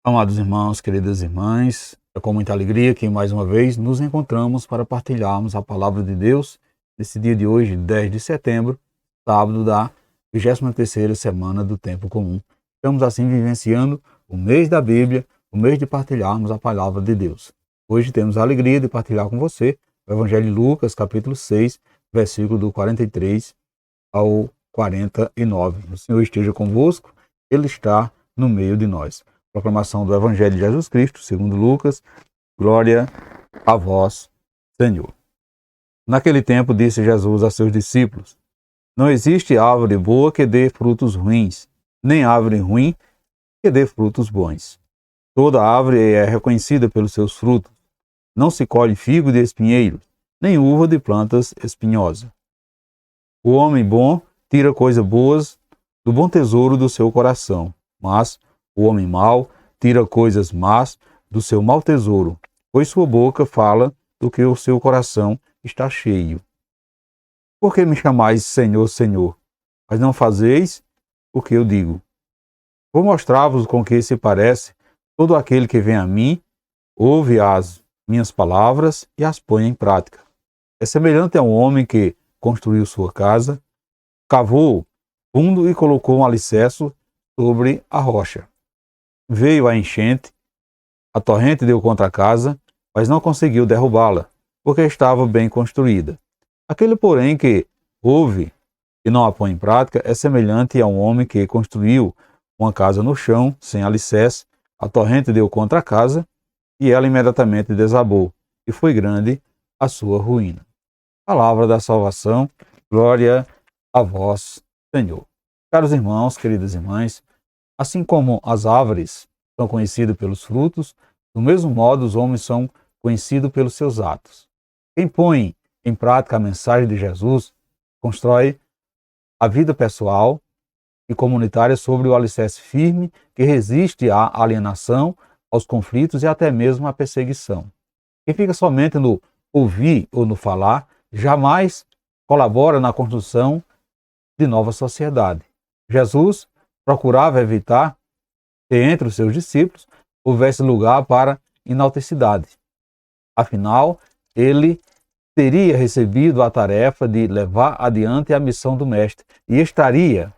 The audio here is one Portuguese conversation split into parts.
Amados irmãos, queridas irmãs, é com muita alegria que mais uma vez nos encontramos para partilharmos a palavra de Deus nesse dia de hoje, 10 de setembro, sábado da 23ª semana do tempo comum. Estamos assim vivenciando o mês da Bíblia, o mês de partilharmos a palavra de Deus. Hoje temos a alegria de partilhar com você o Evangelho de Lucas, capítulo 6, versículo do 43 ao 49. O Senhor esteja convosco, Ele está no meio de nós. Proclamação do Evangelho de Jesus Cristo, segundo Lucas. Glória a vós, Senhor. Naquele tempo disse Jesus a seus discípulos: Não existe árvore boa que dê frutos ruins, nem árvore ruim que dê frutos bons. Toda árvore é reconhecida pelos seus frutos. Não se colhe figo de espinheiros, nem uva de plantas espinhosas. O homem bom tira coisas boas do bom tesouro do seu coração, mas o homem mau tira coisas más do seu mau tesouro, pois sua boca fala do que o seu coração está cheio. Por que me chamais Senhor, Senhor, mas não fazeis o que eu digo? Vou mostrar-vos com que se parece todo aquele que vem a mim, ouve as minhas palavras e as põe em prática. É semelhante a um homem que construiu sua casa, cavou fundo e colocou um alicerce sobre a rocha. Veio a enchente, a torrente deu contra a casa, mas não conseguiu derrubá-la, porque estava bem construída. Aquele, porém, que ouve e não a põe em prática é semelhante a um homem que construiu uma casa no chão, sem alicerce, a torrente deu contra a casa e ela imediatamente desabou, e foi grande a sua ruína. Palavra da salvação, glória a vós, Senhor. Caros irmãos, queridas irmãs, assim como as árvores são conhecidas pelos frutos, do mesmo modo os homens são conhecidos pelos seus atos. Quem põe em prática a mensagem de Jesus constrói a vida pessoal e comunitária sobre o alicerce firme que resiste à alienação, aos conflitos e até mesmo à perseguição. Quem fica somente no ouvir ou no falar jamais colabora na construção de nova sociedade. Jesus procurava evitar que entre os seus discípulos houvesse lugar para inaltecidade. Afinal, ele teria recebido a tarefa de levar adiante a missão do Mestre e estaria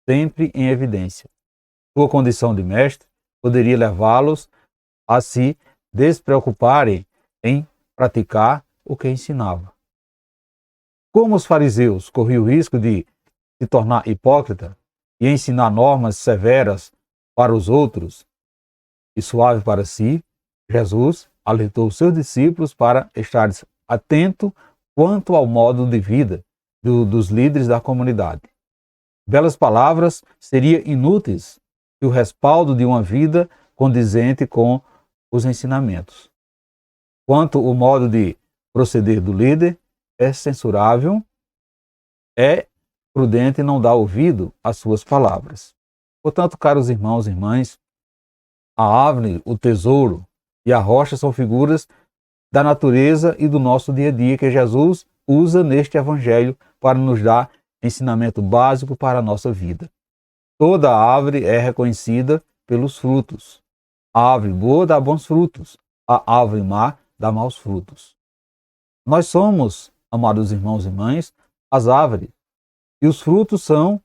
sempre em evidência. Sua condição de mestre poderia levá-los a se despreocuparem em praticar o que ensinava. Como os fariseus corriam o risco de se tornar hipócrita e ensinar normas severas para os outros e suave para si, Jesus alertou seus discípulos para estarem atentos quanto ao modo de vida dos líderes da comunidade. Belas palavras seriam inúteis se o respaldo de uma vida condizente com os ensinamentos. Quanto ao modo de proceder do líder, é censurável, é prudente não dar ouvido às suas palavras. Portanto, caros irmãos e irmãs, a árvore, o tesouro e a rocha são figuras da natureza e do nosso dia a dia que Jesus usa neste evangelho para nos dar ensinamento básico para a nossa vida. Toda árvore é reconhecida pelos frutos. A árvore boa dá bons frutos, a árvore má dá maus frutos. Nós somos, amados irmãos e irmãs, as árvores, e os frutos são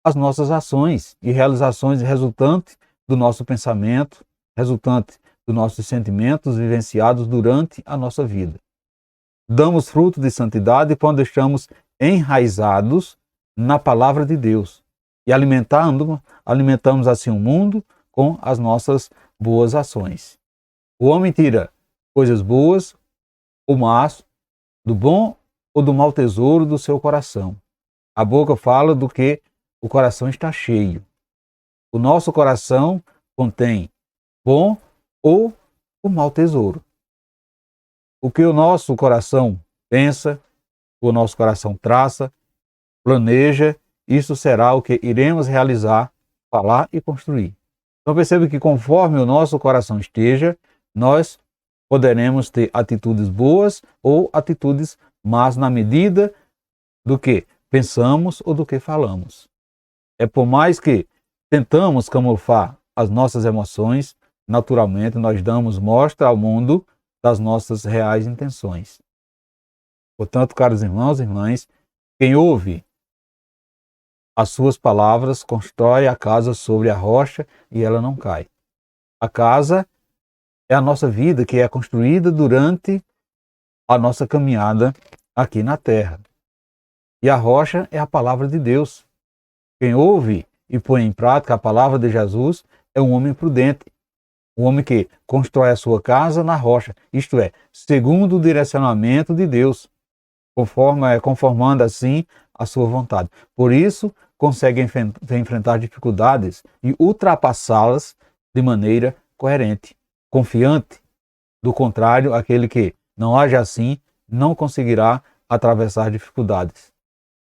as nossas ações e realizações resultantes do nosso pensamento, resultantes dos nossos sentimentos vivenciados durante a nossa vida. Damos fruto de santidade quando estamos enraizados na palavra de Deus e alimentamos assim o mundo com as nossas boas ações. O homem tira coisas boas ou más do bom ou do mau tesouro do seu coração. A boca fala do que o coração está cheio. O nosso coração contém bom ou o mau tesouro. O que o nosso coração pensa, o nosso coração traça, planeja, isso será o que iremos realizar, falar e construir. Então perceba que conforme o nosso coração esteja, nós poderemos ter atitudes boas ou atitudes más na medida do que pensamos ou do que falamos. É por mais que tentamos camuflar as nossas emoções, naturalmente nós damos mostra ao mundo das nossas reais intenções. Portanto, caros irmãos e irmãs, quem ouve as suas palavras constrói a casa sobre a rocha e ela não cai. A casa é a nossa vida que é construída durante a nossa caminhada aqui na terra. E a rocha é a palavra de Deus. Quem ouve e põe em prática a palavra de Jesus é um homem prudente. Um homem que constrói a sua casa na rocha, isto é, segundo o direcionamento de Deus, conformando assim a sua vontade. Por isso, consegue enfrentar dificuldades e ultrapassá-las de maneira coerente, confiante. Do contrário, aquele que não age assim não conseguirá atravessar dificuldades.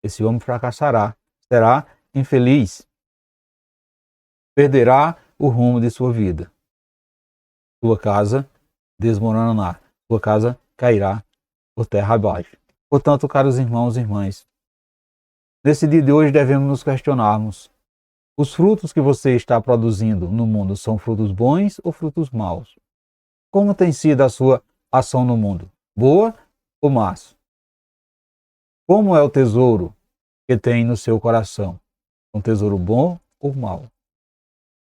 Esse homem fracassará, será infeliz, perderá o rumo de sua vida. Sua casa desmoronará, sua casa cairá por terra abaixo. Portanto, caros irmãos e irmãs, nesse dia de hoje devemos nos questionarmos: os frutos que você está produzindo no mundo são frutos bons ou frutos maus? Como tem sido a sua ação no mundo? Boa ou má? Como é o tesouro que tem no seu coração? Um tesouro bom ou mau?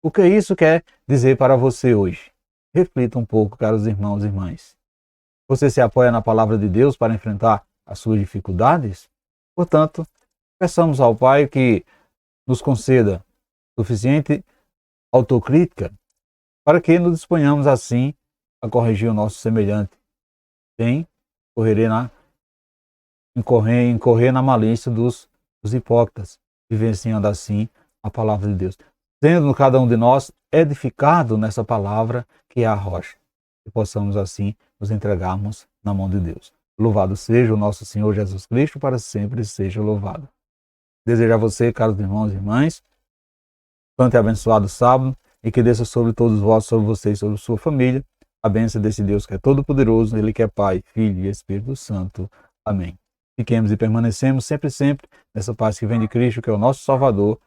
O que isso quer dizer para você hoje? Reflita um pouco, caros irmãos e irmãs. Você se apoia na palavra de Deus para enfrentar as suas dificuldades? Portanto, peçamos ao Pai que nos conceda suficiente autocrítica para que nos disponhamos assim a corrigir o nosso semelhante, sem incorrer na malícia dos hipócritas, vivenciando assim a palavra de Deus. Sendo cada um de nós edificado nessa palavra que é a rocha, que possamos assim nos entregarmos na mão de Deus. Louvado seja o nosso Senhor Jesus Cristo, para sempre seja louvado. Desejo a você, caros irmãos e irmãs, santo e abençoado sábado, e que desça sobre todos vós, sobre vocês, sobre sua família, a bênção desse Deus que é todo-poderoso, Ele que é Pai, Filho e Espírito Santo. Amém. Fiquemos e permanecemos sempre nessa paz que vem de Cristo, que é o nosso Salvador,